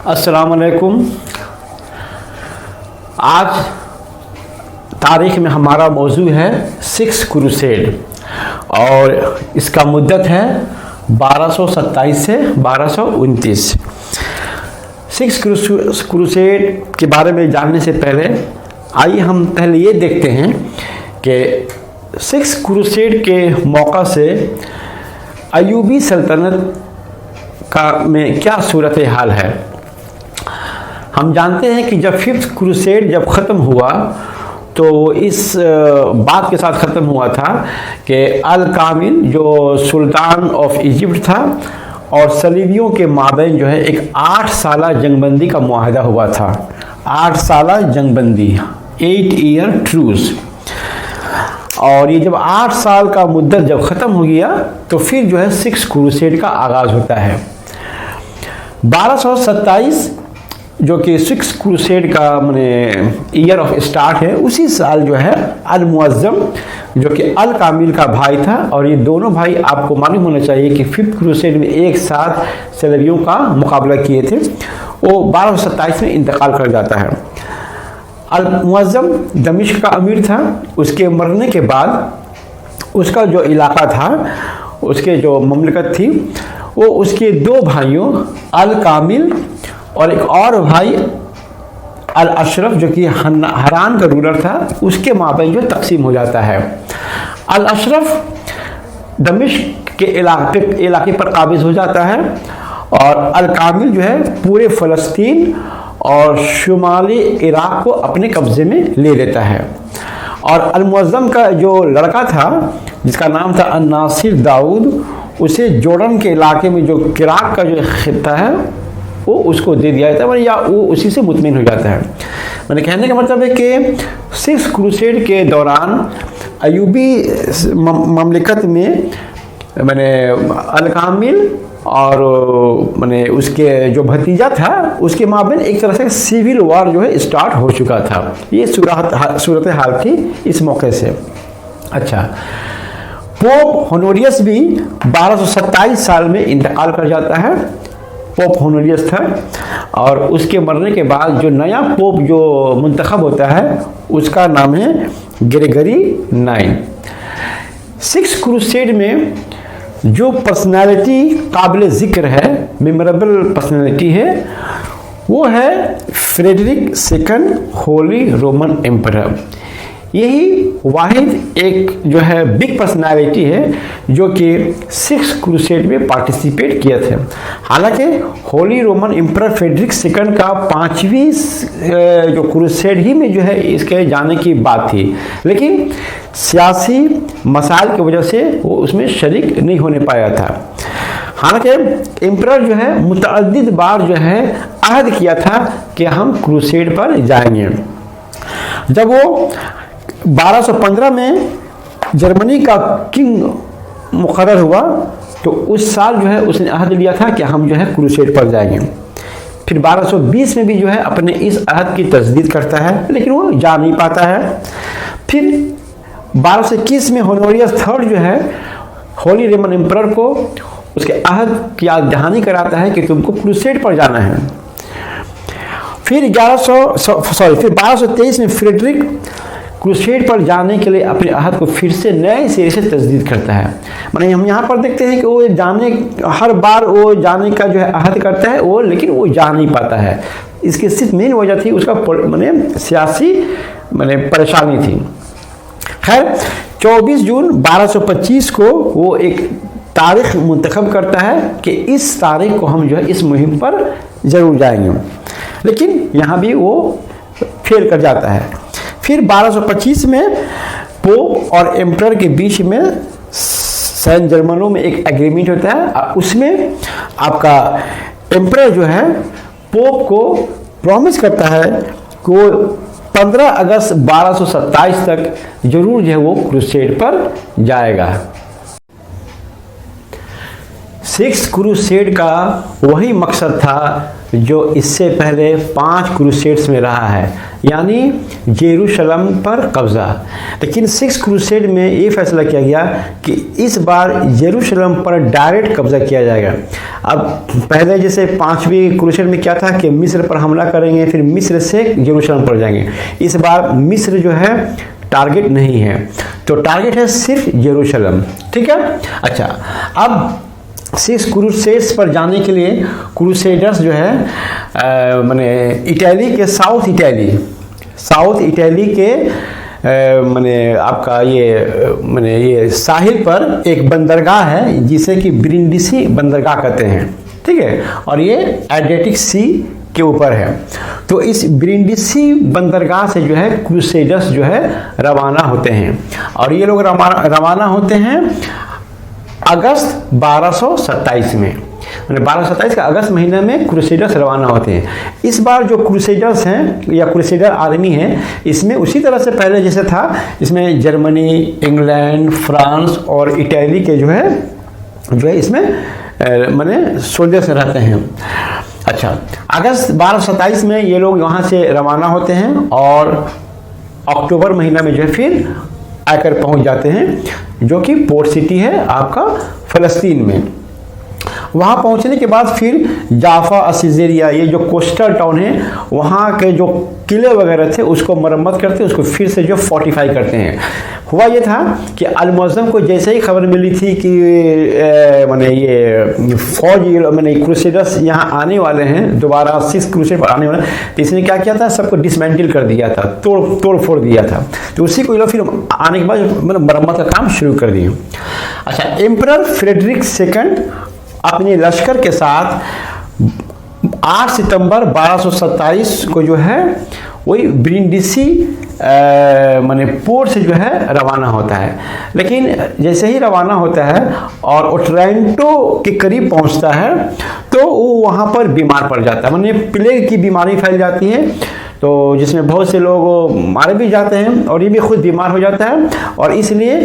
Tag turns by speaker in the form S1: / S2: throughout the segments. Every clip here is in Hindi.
S1: अस्सलाम वालेकुम। आज तारीख में हमारा मौजू है सिक्स क्रूसेड और इसका मुद्दत है 1227 से 1229। सिक्स क्रूसेड के बारे में जानने से पहले आइए हम पहले ये देखते हैं कि सिक्स क्रूसेड के मौका से अयूबी सल्तनत का में क्या सूरत हाल है। हम जानते हैं कि जब फिफ्थ क्रूसेड जब ख़त्म हुआ तो इस बात के साथ ख़त्म हुआ था कि अल कामिल जो सुल्तान ऑफ इजिप्ट था और सलीबियों के माबैन जो है एक 8 साला जंगबंदी का मुआहदा हुआ था। 8 साला जंगबंदी, 8 ईयर ट्रूस। और ये जब 8 साल का मुद्दत जब ख़त्म हो गया तो फिर जो है सिक्स क्रूसेड का आगाज़ होता है। 1227 जो कि सिक्स क्रूसेड का माने ईयर ऑफ स्टार्ट है, उसी साल जो है अल मुअज़्ज़म जो कि अल कामिल का भाई था, और ये दोनों भाई आपको मालूम होना चाहिए कि फिफ्थ क्रूसेड में एक साथ सलीबियों का मुकाबला किए थे, वो 1227 में इंतकाल कर जाता है। अल मुअज़्ज़म दमिश्क का अमीर था। उसके मरने के बाद उसका जो इलाका था, उसके जो ममलकत थी, वो उसके दो भाइयों अल कामिल और एक और भाई अल अशरफ जो कि हरान का रूलर था, उसके माबैन जो तकसीम हो जाता है। अल अशरफ दमिश्क के इलाके पर काबिज हो जाता है और अल कामिल जो है पूरे फ़लस्तीन और शुमाली इराक़ को अपने कब्ज़े में ले लेता है। और अल मुअज़्ज़म का जो लड़का था जिसका नाम था अन नासिर दाऊद, उसे जोर्डन के इलाके में जो किराक का जो खित्ता है वो उसको दे दिया जाता है, या वो उसी से मुतमिन हो जाता है। मैंने कहने का मतलब है कि सिक्स क्रूसेड के दौरान अयूबी ममलिकत में मैंने अल कामिल और मैंने उसके जो भतीजा था उसके माबैन एक तरह से सिविल वॉर जो है स्टार्ट हो चुका था। ये सूरत हाल थी इस मौके से। अच्छा, पोप होनोरियस भी 1227 साल में इंतकाल कर जाता है। पोप होनोरियस था और उसके मरने के बाद जो नया पोप जो मुंतखब होता है उसका नाम है ग्रेगरी 9। सिक्स क्रूसेड में जो पर्सनालिटी काबिल ज़िक्र है, मेमोरेबल पर्सनालिटी है, वो है Frederick second holy Roman emperor. यही वाहिद एक जो है बिग पर्सनालिटी है जो कि सिक्स क्रूसेड में पार्टिसिपेट किए थे। हालांकि holy Roman emperor Frederick second का 5वीं जो क्रूसेड ही में जो है इसके जाने की बात थी, लेकिन सियासी मसाइल की वजह से वो उसमें शरीक नहीं होने पाया था। हालांकि एम्परर जो है मुतअद्दिद बार जो है अहद किया था कि हम क्रूसेड पर जाएंगे। जब वो 1215 में जर्मनी का किंग मुकर्रर हुआ तो उस साल जो है उसने अहद लिया था कि हम जो है क्रूसेड पर जाएंगे। फिर 1220 में भी जो है अपने इस अहद की तजदीद करता है, लेकिन वो जा नहीं पाता है। फिर 1221 में होनोरियस थर्ड जो है होली रोमन एम्परर को उसके अहद की याद दहानी कराता है कि तुमको क्रूसेड पर जाना है। फिर 1223 में फ्रेडरिक क्रूसेड पर जाने के लिए अपने अहद को फिर से नए सिरे से तजदीद करता है। माने हम यहाँ पर देखते हैं कि वो जाने हर बार वो जाने का जो है अहद करता है वो, लेकिन वो जा नहीं पाता है। इसकी सिर्फ मेन वजह थी उसका माने सियासी माने परेशानी थी। खैर 24 जून 1225 को वो एक तारीख मुंतखब करता है कि इस तारीख को हम जो है इस मुहिम पर ज़रूर जाएंगे, लेकिन यहाँ भी वो फेल कर जाता है। फिर 1225 में पोप और एम्परर के बीच में सैन जर्मनो में एक एग्रीमेंट होता है। उसमें आपका एम्परर जो है पोप को प्रॉमिस करता है कि वो 15 अगस्त 1227 तक जरूर जो है वो क्रूसेड पर जाएगा। सिक्स क्रूसेड का वही मकसद था जो इससे पहले 5 क्रूसेड्स में रहा है, यानी जेरूशलम पर कब्जा। लेकिन 6 क्रूसेड में ये फैसला किया गया कि इस बार जेरूशलम पर डायरेक्ट कब्जा किया जाएगा। अब पहले जैसे 5वीं क्रूसेड में क्या था कि मिस्र पर हमला करेंगे, फिर मिस्र से जेरूशलम पर जाएंगे। इस बार मिस्र जो है टारगेट नहीं है, तो टारगेट है सिर्फ जेरूशलम। ठीक है। अच्छा, अब 6 क्रूसेड्स पर जाने के लिए क्रूसेडर्स जो है माने इटली के साउथ इटली के माने आपका ये साहिल पर एक बंदरगाह है जिसे कि ब्रिंडिसी बंदरगाह कहते हैं। ठीक है, और ये एड्रियाटिक सी के ऊपर है। तो इस ब्रिंडिसी बंदरगाह से जो है क्रूसेडर्स जो है रवाना होते हैं, और ये लोग रवाना होते हैं अगस्त 1227 में। 1227 का अगस्त महीने में क्रूसेडर्स रवाना होते हैं। इस बार जो क्रूसेडर्स हैं या क्रूसेडर आर्मी है, इसमें उसी तरह से पहले जैसे था, इसमें जर्मनी, इंग्लैंड, फ्रांस और इटली के जो है इसमें माने सोल्जर्स रहते हैं। अच्छा, अगस्त 1227 में ये लोग वहाँ से रवाना होते हैं और अक्टूबर महीना में जो है फिर आकर पहुँच जाते हैं, जो कि पोर्ट सिटी है आपका फ़लस्तीन में। वहाँ पहुँचने के बाद फिर जाफा, असीजेरिया, ये जो कोस्टल टाउन है, वहाँ के जो किले वगैरह थे उसको मरम्मत करते हैं, उसको फिर से जो फोर्टिफाई करते हैं। हुआ ये था कि अल-मुअज़्ज़म को जैसे ही खबर मिली थी कि माने ये फौज माने क्रूसेडर्स यहाँ आने वाले हैं, दोबारा 6 क्रूसेड पर आने वाले हैं, तो इसने क्या किया था, सबको डिसमेंटल कर दिया था, तोड़ फोड़ दिया था। तो उसी को फिर आने के बाद मतलब मरम्मत का काम शुरू कर दिए। अच्छा, एम्परर फ्रेडरिक II अपने लश्कर के साथ 8 सितंबर 1227 को जो है वही ब्रिंडिसी माने पोर्ट से जो है रवाना होता है। लेकिन जैसे ही रवाना होता है और ओट्रांटो के करीब पहुंचता है तो वो वहाँ पर बीमार पड़ जाता है, माने प्लेग की बीमारी फैल जाती है, तो जिसमें बहुत से लोग मारे भी जाते हैं और ये भी खुद बीमार हो जाता है, और इसलिए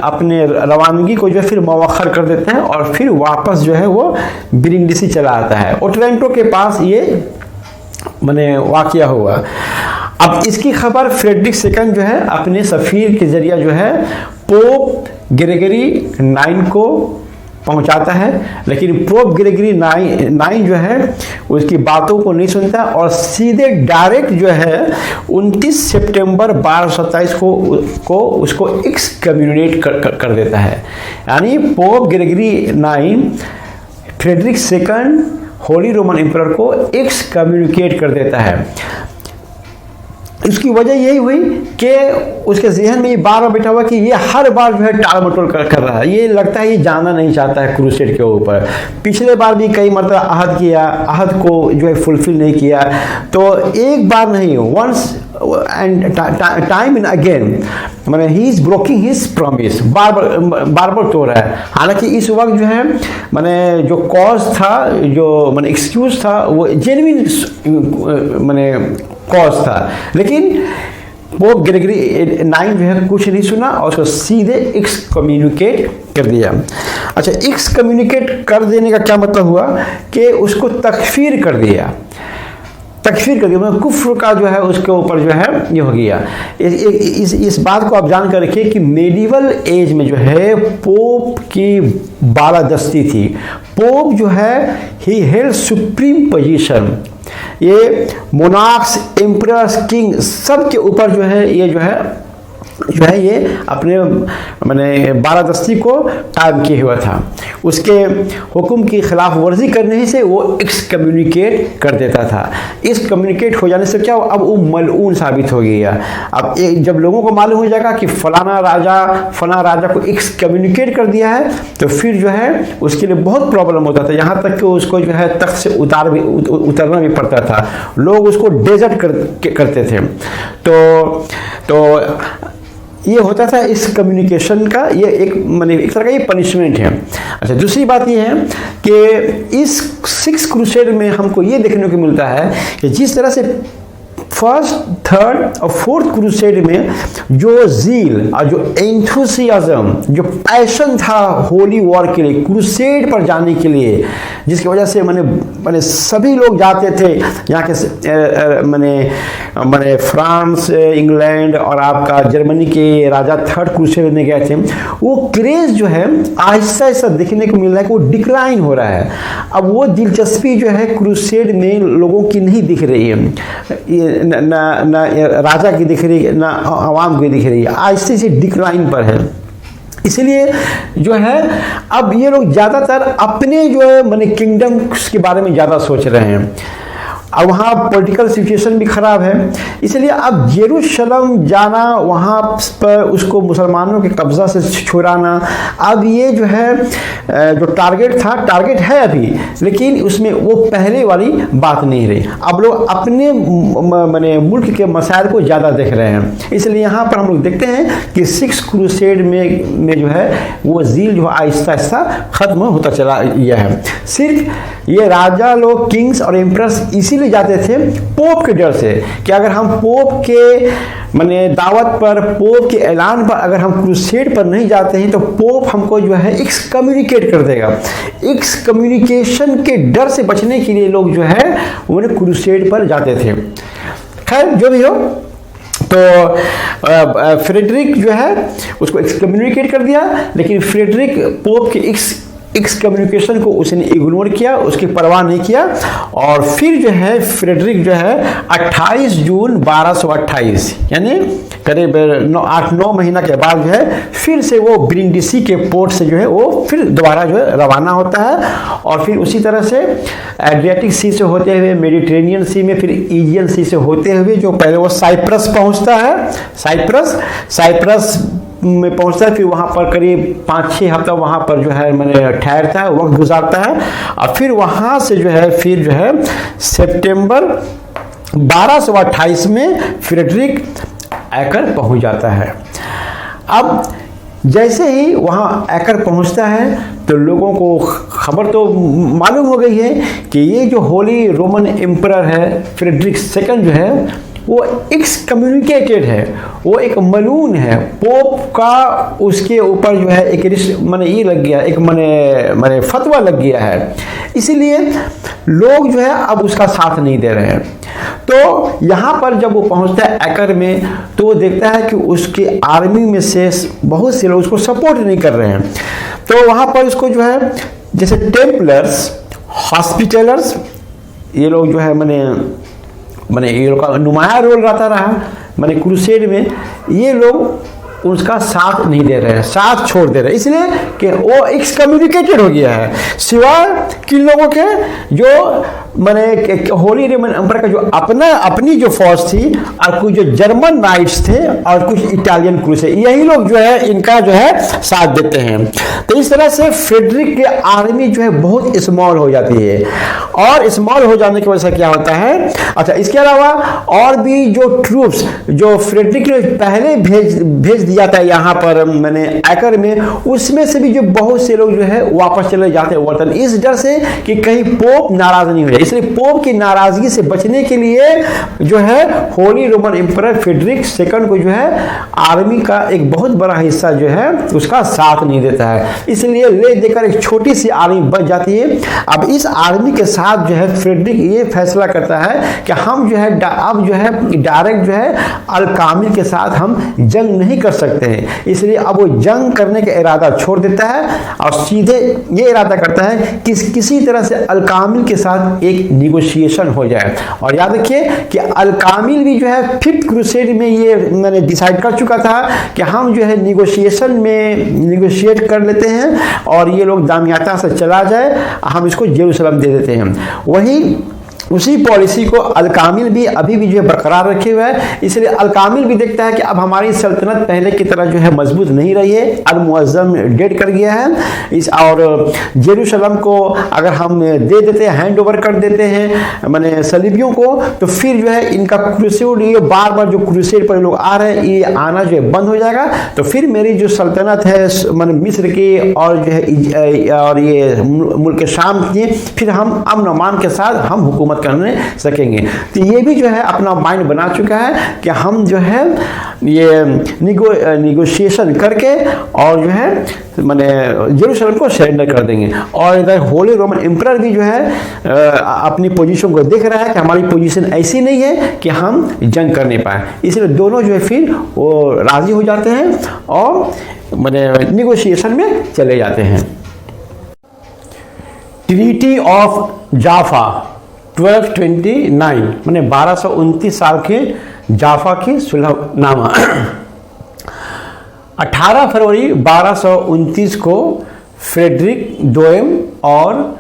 S1: अपने रवानगी को जो फिर मौखर कर देते हैं और फिर वापस जो है वो ब्रिंडिसी चला आता है। ओट्रांटो के पास ये माने वाकया हुआ। अब इसकी खबर फ्रेडरिक II जो है अपने सफ़ीर के जरिए जो है पोप ग्रेगरी 9 को पहुंचाता है, लेकिन पोप ग्रेगरी 9 जो है उसकी बातों को नहीं सुनता और सीधे डायरेक्ट जो है 29 सितंबर 1227 को उसको एक्सकम्युनिकेट कर देता है। यानी pope Gregory 9 Frederick II holy Roman emperor को एक्सकम्युनिकेट कर देता है। इसकी वजह यही हुई कि उसके जहन में ये बार बार बैठा हुआ कि ये हर बार जो है टाल मटोल कर रहा है, ये लगता है ये जाना नहीं चाहता है क्रूसेड के ऊपर। पिछले बार भी कई मरतबा अहद किया, अहद को जो है फुलफिल नहीं किया, तो एक बार नहीं, once and time and again मैंने he is broking his promise, बार बार तोड़ रहा है। हालांकि इस वक्त जो है मैंने जो कॉज था, जो मैंने एक्सक्यूज था, वो जेन्युइन मैंने कॉज था, लेकिन पोप ग्रेगरी 9 जो है कुछ नहीं सुना और उसको सीधे एक्सकम्युनिकेट कर दिया। अच्छा, एक्सकम्युनिकेट कर देने का क्या मतलब हुआ कि उसको तकफीर कर दिया, मतलब कुफ्र का जो है उसके ऊपर जो है ये हो गया। इस बात को आप जान कर रखिए कि मेडिवल एज में जो है पोप की बालादस्ती थी। पोप जो है ही हेल्ड सुप्रीम पोजीशन, ये मोनार्क्स, एम्परर्स, किंग सब के ऊपर जो है ये अपने माने बालादस्ती को कायम किए हुआ था। उसके हुक्म की खिलाफ वर्जी करने से वो एक्सकम्युनिकेट कर देता था। इस कम्युनिकेट हो जाने से क्या, अब वो मलऊन साबित हो गया। अब जब लोगों को मालूम हो जाएगा कि फलाना राजा को एक्सकम्युनिकेट कर दिया है, तो फिर जो है उसके लिए बहुत प्रॉब्लम होता था, यहाँ तक कि उसको जो है तख्त से उतरना भी पड़ता था, लोग उसको डेजर्ट करते थे। तो ये होता था इस कम्युनिकेशन का, ये एक तरह का ये पनिशमेंट है। अच्छा, दूसरी बात ये है कि इस 6 क्रूसेड में हमको ये देखने को मिलता है कि जिस तरह से फर्स्ट, थर्ड और फोर्थ क्रूसेड में जो जील और जो एंथुसियाज्म, जो पैशन था होली वॉर के लिए, क्रूसेड पर जाने के लिए, जिसकी वजह से मैंने सभी लोग जाते थे यहाँ के मैंने फ्रांस, इंग्लैंड और आपका जर्मनी के राजा थर्ड क्रूसेड में गए थे। वो क्रेज जो है आहिस्ता आहिस्ता देखने को मिल रहा है कि वो डिक्लाइन हो रहा है। अब वो दिलचस्पी जो है क्रूसेड में लोगों की नहीं दिख रही है, ना राजा की दिख रही है, ना आवाम की दिख रही है, आहिस्ते से डिक्लाइन पर है। इसलिए जो है अब ये लोग ज़्यादातर अपने जो है किंगडम्स के बारे में ज़्यादा सोच रहे हैं। अब वहाँ पॉलिटिकल सिचुएशन भी ख़राब है, इसलिए अब जेरूशलम जाना, वहाँ पर उसको मुसलमानों के कब्ज़ा से छुड़ाना, अब ये जो है जो टारगेट है अभी, लेकिन उसमें वो पहले वाली बात नहीं रही। अब लोग अपने मुल्क के मसाइल को ज़्यादा देख रहे हैं। इसलिए यहाँ पर हम लोग देखते हैं कि सिक्स क्रूसेड में जो है वो जील जो आहिस्ता आहिस्ता ख़त्म होता चला गया है। सिर्फ ये राजा लोग, किंग्स और एम्परर्स इसीलिए जाते थे पोप के डर से कि अगर हम पोप के दावत पर, पोप के ऐलान पर अगर हम क्रूसेड पर नहीं जाते हैं तो पोप हमको जो है एक्सकम्युनिकेट कर देगा। एक्सकम्युनिकेशन के डर से बचने के लिए लोग जो है वो क्रूसेड पर जाते थे। खैर जो भी हो, तो फ्रेडरिक जो है उसको एक्सकम्युनिकेट कर दिया, लेकिन फ्रेडरिक पोप के एक्सकम्युनिकेशन को उसने इग्नोर किया, उसकी परवाह नहीं किया। और फिर जो है फ्रेडरिक जो है 28 जून 1228 यानी करीब 8-9 महीना के बाद जो है फिर से वो ब्रिंडिसी के पोर्ट से जो है वो फिर दोबारा जो है रवाना होता है, और फिर उसी तरह से एड्रियाटिक सी से होते हुए मेडिटेरेनियन सी में, फिर एजियन सी से होते हुए जो पहले वो साइप्रस पहुंचता है, साइप्रस में पहुंचता है। फिर वहाँ पर करीब 5-6 हफ्ता वहाँ पर जो है ठहरता है, वक्त गुजारता है, और फिर वहाँ से जो है सितंबर 1228 में फ्रेडरिक आकर पहुँच जाता है। अब जैसे ही वहाँ आकर पहुँचता है तो लोगों को खबर तो मालूम हो गई है कि ये जो होली रोमन एम्परर है फ्रेडरिक सेकंड जो है वो एक्सकम्युनिकेटेड है, वो एक मलून है। पोप का उसके ऊपर जो है एक ये लग गया, एक फतवा लग गया है, इसीलिए लोग जो है अब उसका साथ नहीं दे रहे हैं। तो यहाँ पर जब वो पहुँचता है आकर में तो वो देखता है कि उसके आर्मी में से बहुत से लोग उसको सपोर्ट नहीं कर रहे हैं। तो वहाँ पर उसको जो है जैसे टेम्पलर्स, हॉस्पिटलर्स, ये लोग जो है ये लोग का नुमाया रोल रहता रहा क्रूसेड में, ये लोग उसका साथ नहीं दे रहे हैं, साथ छोड़ दे रहे हैं, इसलिए कि वो एक्सकम्युनिकेटेड हो गया है। सिवाय किन लोगों के जो होली रोमन एम्परर का जो अपनी जो फौज थी, और कुछ जो जर्मन नाइट्स थे और कुछ इटालियन क्रूसेड, यही लोग जो है इनका जो है साथ देते हैं। तो इस तरह से फ्रेडरिक की आर्मी जो है बहुत स्मॉल हो जाती है, और स्मॉल हो जाने की वजह से क्या होता है, अच्छा इसके अलावा और भी जो ट्रूप्स जो फ्रेडरिक ने पहले भेज दिया था यहाँ पर आकर में, उसमें से भी जो बहुत से लोग जो है वापस चले जाते हैं वतन, इस डर से कि कहीं पोप नाराज नहीं हो जाए। इसलिए पोप की नाराजगी से बचने के लिए जो है holy Roman emperor Frederick second को जो है आर्मी का एक बहुत बड़ा हिस्सा जो है उसका साथ नहीं देता है, इसलिए ले देकर एक छोटी सी आर्मी बच जाती है। अब इस आर्मी के साथ जो है फ्रेडरिक ये फैसला करता है कि हम जो है अब जो है डायरेक्ट जो है अल कामिल के साथ हम जंग नहीं कर सकते हैं, इसलिए अब वो जंग करने का इरादा छोड़ देता है और सीधे ये इरादा करता है कि किसी तरह से अल कामिल के साथ एक निगोशिएशन हो जाए। और याद रखिए कि अल कामिल भी जो है 5th क्रूसेड में ये डिसाइड कर चुका था कि हम जो है निगोशिएशन में निगोशिएट कर लेते हैं और ये लोग दामियाता से चला जाए, हम इसको जेरूसलम दे देते हैं। उसी पॉलिसी को अल कामिल भी अभी भी जो है बरकरार रखे हुए है, इसलिए अल कामिल भी देखता है कि अब हमारी सल्तनत पहले की तरह जो है मजबूत नहीं रही है, अल मुअज्जम डेड कर गया है और जेरूसलम को अगर हम दे देते हैं, हैंड ओवर कर देते हैं सलीबियों को, तो फिर जो है इनका क्रूसेड, ये बार बार जो क्रूसेड पर लोग आ रहे हैं ये आना जो है बंद हो जाएगा, तो फिर मेरी जो सल्तनत है मिस्र की और जो है और ये मुल्क शाम की, फिर हम अमन अमान के साथ हम हुकूमत मदद करने सकेंगे। तो ये भी जो है अपना माइंड बना चुका है कि हम जो है ये निगोशिएशन करके और जो है माने जेरूशलेम को सरेंडर कर देंगे। और इधर होली रोमन एम्परर भी जो है अपनी पोजीशन को देख रहा है कि हमारी पोजीशन ऐसी नहीं है कि हम जंग कर नहीं पाए, इसलिए दोनों जो है फिर वो राजी हो जाते हैं और माने निगोशिएशन में चले जाते हैं। ट्रीटी ऑफ जाफा 1229 माने 1229 साल के जाफा की सुलहनामा 18 फरवरी 1229 को फ्रेडरिक दोएम और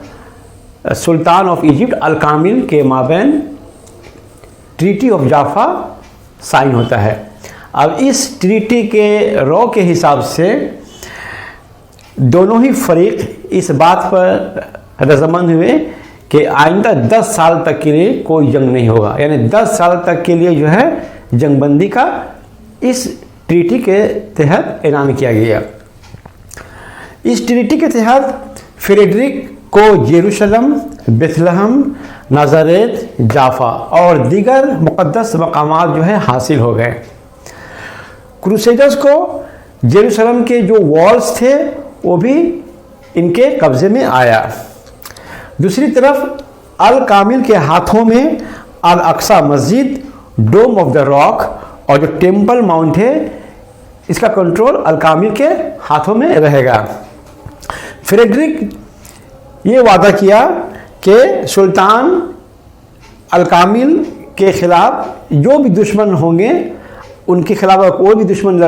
S1: सुल्तान ऑफ इजिप्ट अल कामिल के माबैन ट्रीटी ऑफ जाफा साइन होता है। अब इस ट्रीटी के रॉ के हिसाब से दोनों ही फरीक इस बात पर रजामंद हुए कि आइंदा 10 साल तक के लिए कोई जंग नहीं होगा, यानी 10 साल तक के लिए जो है जंगबंदी का इस ट्रीटी के तहत ऐलान किया गया। इस ट्रीटी के तहत फ्रेडरिक को जेरूशलम, बेथलहम, नाज़ारेत, जाफा और दीगर मुक़द्दस मकामात जो है हासिल हो गए। क्रूसेडर्स को जेरूशलम के जो वॉल्स थे वो भी इनके कब्जे में आया। दूसरी तरफ अल कामिल के हाथों में अल अक्सा मस्जिद, डोम ऑफ द रॉक और जो टेम्पल माउंट है इसका कंट्रोल अल कामिल के हाथों में रहेगा। फ्रेडरिक ये वादा किया कि सुल्तान अल कामिल के खिलाफ जो भी दुश्मन होंगे उनके खिलाफ कोई भी दुश्मन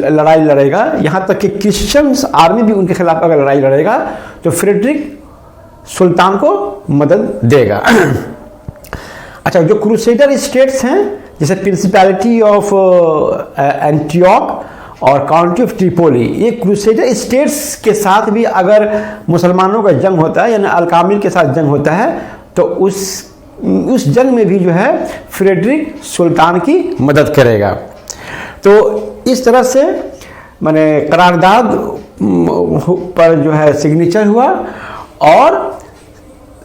S1: लड़ाई लड़ेगा, यहाँ तक कि क्रिश्चियंस आर्मी भी उनके खिलाफ अगर लड़ाई लड़ेगा तो फ्रेडरिक सुल्तान को मदद देगा। अच्छा, जो क्रूसेडर स्टेट्स हैं जैसे प्रिंसिपैलिटी ऑफ एंटियोक और काउंटी ऑफ ट्रिपोली, ये क्रूसेडर स्टेट्स के साथ भी अगर मुसलमानों का जंग होता है यानी अल कामिल के साथ जंग होता है तो उस जंग में भी जो है फ्रेडरिक सुल्तान की मदद करेगा। तो इस तरह से माने करारदाद पर जो है सिग्नेचर हुआ और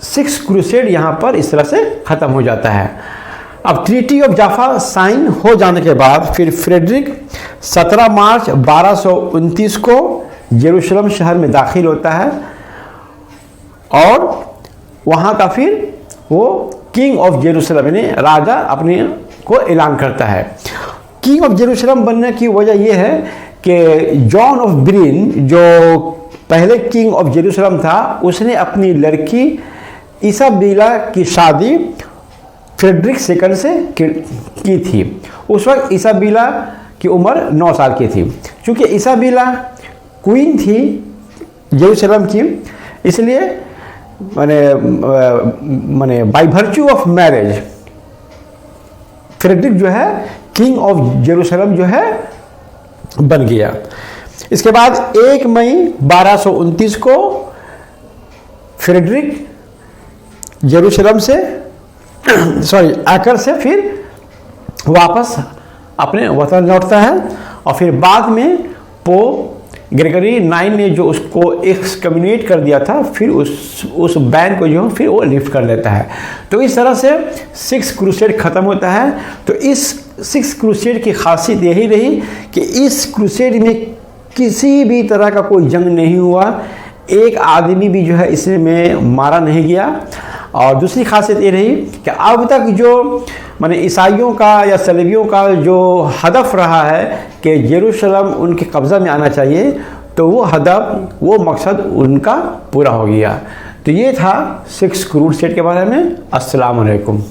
S1: 6 क्रूसेड यहाँ पर इस तरह से ख़त्म हो जाता है। अब ट्रीटी ऑफ जाफा साइन हो जाने के बाद फिर फ्रेडरिक 17 मार्च 1229 को जेरूशलम शहर में दाखिल होता है और वहाँ का फिर वो किंग ऑफ जेरूशलम यानी राजा अपने को ऐलान करता है। किंग ऑफ जेरूशलम बनने की वजह यह है कि जॉन ऑफ ब्रिन जो पहले किंग ऑफ जेरूशलम था उसने अपनी लड़की इसाबेला की शादी फ्रेडरिक सेकंड से की थी। उस वक्त इसाबेला की उम्र 9 साल की थी। क्योंकि इसाबेला क्वीन थी जेरूशलम की, इसलिए माने by virtue of marriage Frederick जो है किंग ऑफ जेरूशलम जो है बन गया। इसके बाद 1 मई 1229 को फ्रेडरिक जेरूशलम से आकर से फिर वापस अपने वतन लौटता है और फिर बाद में पोप ग्रेगरी 9 ने जो उसको एक्सकम्युनिकेट कर दिया था फिर उस बैन को जो फिर वो लिफ्ट कर लेता है। तो इस तरह से 6 क्रूसेड ख़त्म होता है। तो इस 6 क्रूसेड की खासियत यही रही कि इस क्रूसेड में किसी भी तरह का कोई जंग नहीं हुआ, एक आदमी भी जो है इसमें मारा नहीं गया। और दूसरी खासियत ये रही कि अब तक जो माने ईसाइयों का या सलेबियों का जो हदफ रहा है कि जेरूशलम उनके कब्ज़ा में आना चाहिए, तो वो हदफ वो मकसद उनका पूरा हो गया। तो ये था 6 क्रूसेड के बारे में। अस्सलाम वालेकुम।